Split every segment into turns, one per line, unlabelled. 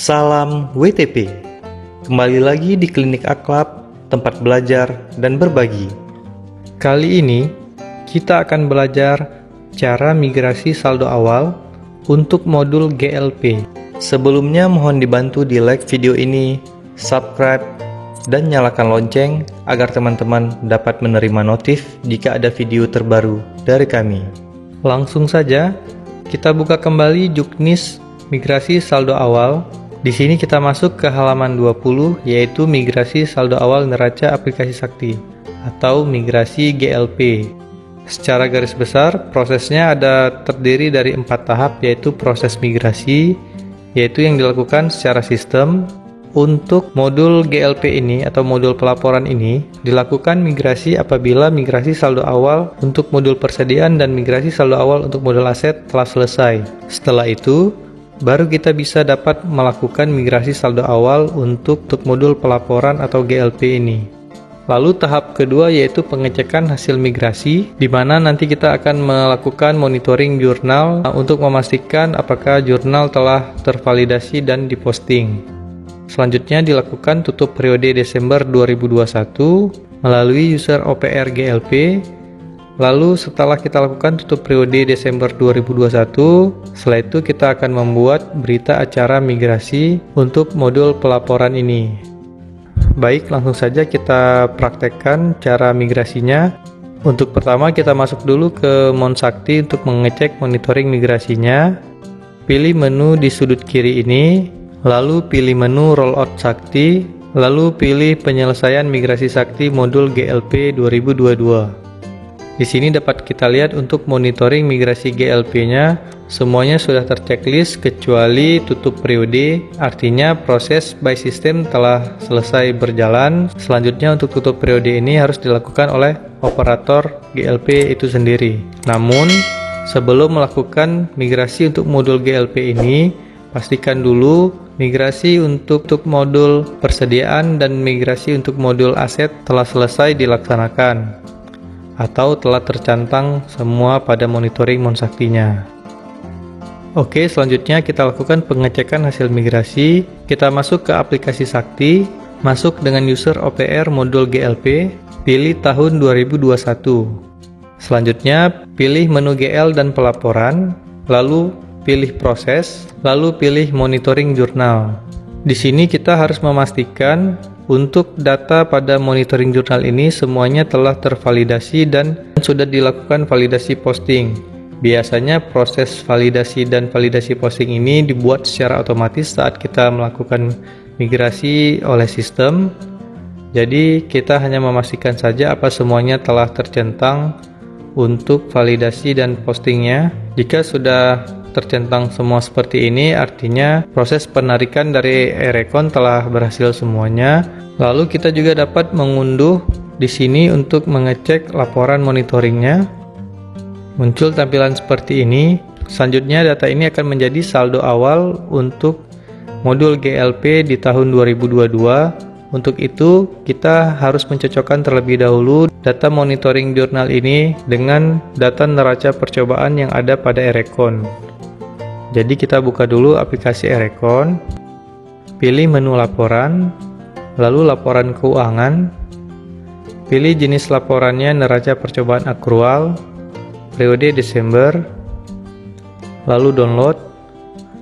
Salam WTP. Kembali lagi di Klinik Akhlak, tempat belajar dan berbagi. Kali ini kita akan belajar cara migrasi saldo awal untuk modul GLP. Sebelumnya mohon dibantu di like video ini, subscribe, dan nyalakan lonceng agar teman-teman dapat menerima notif jika ada video terbaru dari kami. Langsung saja kita buka kembali Juknis migrasi saldo awal. Di sini kita masuk ke halaman 20, yaitu migrasi saldo awal neraca aplikasi Sakti atau migrasi GLP. Secara garis besar, prosesnya terdiri dari 4 tahap, yaitu proses migrasi, yaitu yang dilakukan secara sistem. Untuk modul GLP ini atau modul pelaporan ini dilakukan migrasi apabila migrasi saldo awal untuk modul persediaan dan migrasi saldo awal untuk modul aset telah selesai. Setelah itu, baru kita bisa dapat melakukan migrasi saldo awal untuk modul pelaporan atau GLP ini. Lalu tahap kedua yaitu pengecekan hasil migrasi, di mana nanti kita akan melakukan monitoring jurnal untuk memastikan apakah jurnal telah tervalidasi dan diposting. Selanjutnya dilakukan tutup periode Desember 2021 melalui user OPR GLP. Lalu setelah kita lakukan tutup periode Desember 2021, setelah itu kita akan membuat berita acara migrasi untuk modul pelaporan ini. Baik, langsung saja kita praktekkan cara migrasinya. Untuk pertama kita masuk dulu ke Monsakti untuk mengecek monitoring migrasinya. Pilih menu di sudut kiri ini, lalu pilih menu Rollout Sakti, lalu pilih penyelesaian migrasi Sakti modul GLP 2022. Di sini dapat kita lihat untuk monitoring migrasi GLP-nya semuanya sudah terchecklist kecuali tutup periode, artinya proses by system telah selesai berjalan. Selanjutnya untuk tutup periode ini harus dilakukan oleh operator GLP itu sendiri. Namun sebelum melakukan migrasi untuk modul GLP ini, pastikan dulu migrasi untuk modul persediaan dan migrasi untuk modul aset telah selesai dilaksanakan atau telah tercantang semua pada monitoring Monsaktinya. Oke, selanjutnya kita lakukan pengecekan hasil migrasi. Kita masuk ke aplikasi Sakti, masuk dengan user OPR modul GLP, pilih tahun 2021. Selanjutnya pilih menu GL dan pelaporan, lalu pilih proses, lalu pilih monitoring jurnal. Di sini kita harus memastikan untuk data pada monitoring jurnal ini semuanya telah tervalidasi dan sudah dilakukan validasi posting. Biasanya proses validasi dan validasi posting ini dibuat secara otomatis saat kita melakukan migrasi oleh sistem. Jadi kita hanya memastikan saja apa semuanya telah tercentang untuk validasi dan postingnya. Jika sudah tercentang semua seperti ini, artinya proses penarikan dari e-recon telah berhasil semuanya. Lalu kita juga dapat mengunduh di sini untuk mengecek laporan monitoringnya. Muncul tampilan seperti ini. Selanjutnya data ini akan menjadi saldo awal untuk modul GLP di tahun 2022. Untuk itu kita harus mencocokkan terlebih dahulu data monitoring jurnal ini dengan data neraca percobaan yang ada pada e-recon. Jadi kita buka dulu aplikasi e-recon, pilih menu laporan, lalu laporan keuangan, pilih jenis laporannya neraca percobaan akrual, periode Desember, lalu download.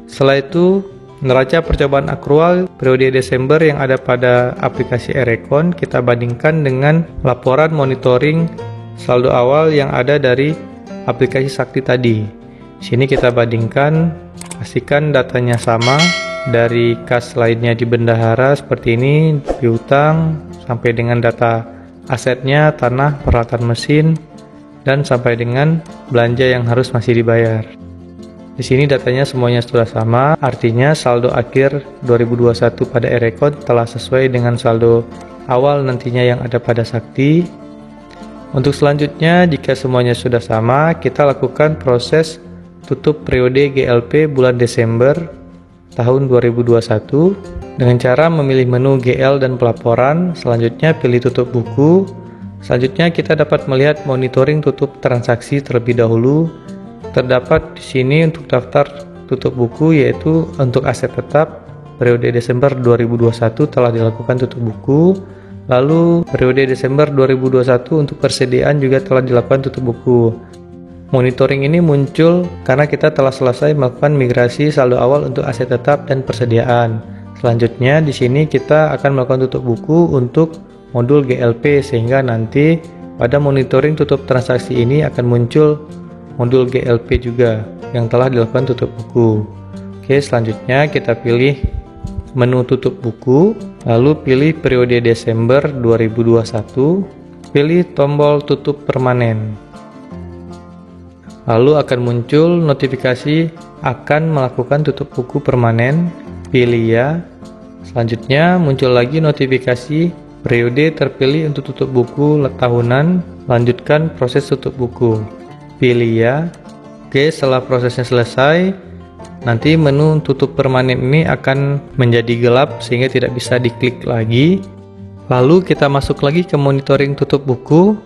Setelah itu neraca percobaan akrual periode Desember yang ada pada aplikasi e-recon kita bandingkan dengan laporan monitoring saldo awal yang ada dari aplikasi Sakti tadi. Sini kita bandingkan, pastikan datanya sama dari kas lainnya di bendahara seperti ini, piutang, sampai dengan data asetnya, tanah, peralatan mesin, dan sampai dengan belanja yang harus masih dibayar. Di sini datanya semuanya sudah sama, artinya saldo akhir 2021 pada e-recon telah sesuai dengan saldo awal nantinya yang ada pada Sakti. Untuk selanjutnya, jika semuanya sudah sama, kita lakukan proses tutup periode GLP bulan Desember tahun 2021 dengan cara memilih menu GL dan pelaporan. Selanjutnya pilih tutup buku. Selanjutnya kita dapat melihat monitoring tutup transaksi terlebih dahulu. Terdapat di sini untuk daftar tutup buku, yaitu untuk aset tetap periode Desember 2021 telah dilakukan tutup buku. Lalu periode Desember 2021 untuk persediaan juga telah dilakukan tutup buku. Monitoring ini muncul karena kita telah selesai melakukan migrasi saldo awal untuk aset tetap dan persediaan. Selanjutnya di sini kita akan melakukan tutup buku untuk modul GLP, sehingga nanti pada monitoring tutup transaksi ini akan muncul modul GLP juga yang telah dilakukan tutup buku. Oke, selanjutnya kita pilih menu tutup buku, lalu pilih periode Desember 2021, pilih tombol tutup permanen. Lalu akan muncul notifikasi akan melakukan tutup buku permanen, pilih ya. Selanjutnya muncul lagi notifikasi periode terpilih untuk tutup buku tahunan, lanjutkan proses tutup buku, pilih ya. Oke, setelah prosesnya selesai, nanti menu tutup permanen ini akan menjadi gelap sehingga tidak bisa diklik lagi. Lalu kita masuk lagi ke monitoring tutup buku.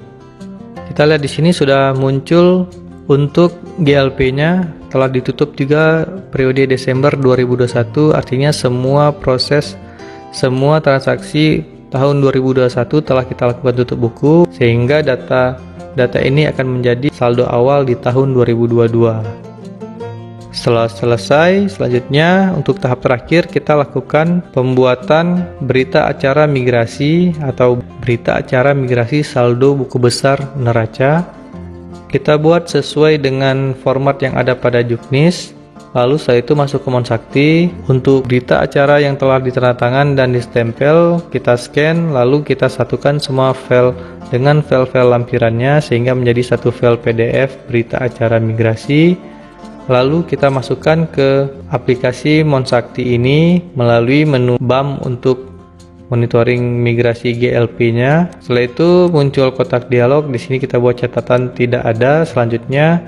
Kita lihat di sini sudah muncul untuk GLP-nya telah ditutup juga periode Desember 2021, artinya semua proses, semua transaksi tahun 2021 telah kita lakukan tutup buku, sehingga data ini akan menjadi saldo awal di tahun 2022. Setelah selesai, selanjutnya untuk tahap terakhir kita lakukan pembuatan berita acara migrasi atau berita acara migrasi saldo buku besar neraca. Kita buat sesuai dengan format yang ada pada Juknis. Lalu setelah itu masuk ke Monsakti. Untuk berita acara yang telah ditandatangan dan distempel, kita scan, lalu kita satukan semua file dengan file-file lampirannya sehingga menjadi satu file PDF berita acara migrasi. Lalu kita masukkan ke aplikasi Monsakti ini melalui menu BAM untuk monitoring migrasi GLP-nya. Setelah itu muncul kotak dialog. Di sini kita buat catatan tidak ada. Selanjutnya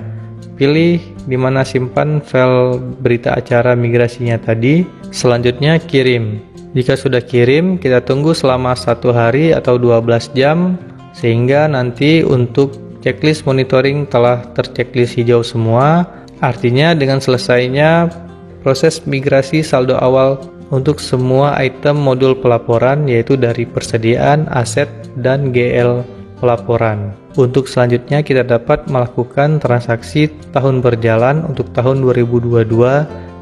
pilih di mana simpan file berita acara migrasinya tadi. Selanjutnya kirim. Jika sudah kirim, kita tunggu selama 1 hari atau 12 jam sehingga nanti untuk checklist monitoring telah terchecklist hijau semua. Artinya dengan selesainya proses migrasi saldo awal untuk semua item modul pelaporan, yaitu dari persediaan, aset, dan GL pelaporan. Untuk selanjutnya kita dapat melakukan transaksi tahun berjalan untuk tahun 2022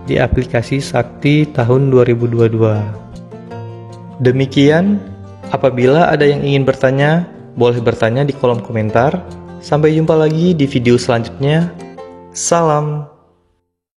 di aplikasi Sakti tahun 2022. Demikian, apabila ada yang ingin bertanya, boleh bertanya di kolom komentar. Sampai jumpa lagi di video selanjutnya. Salam.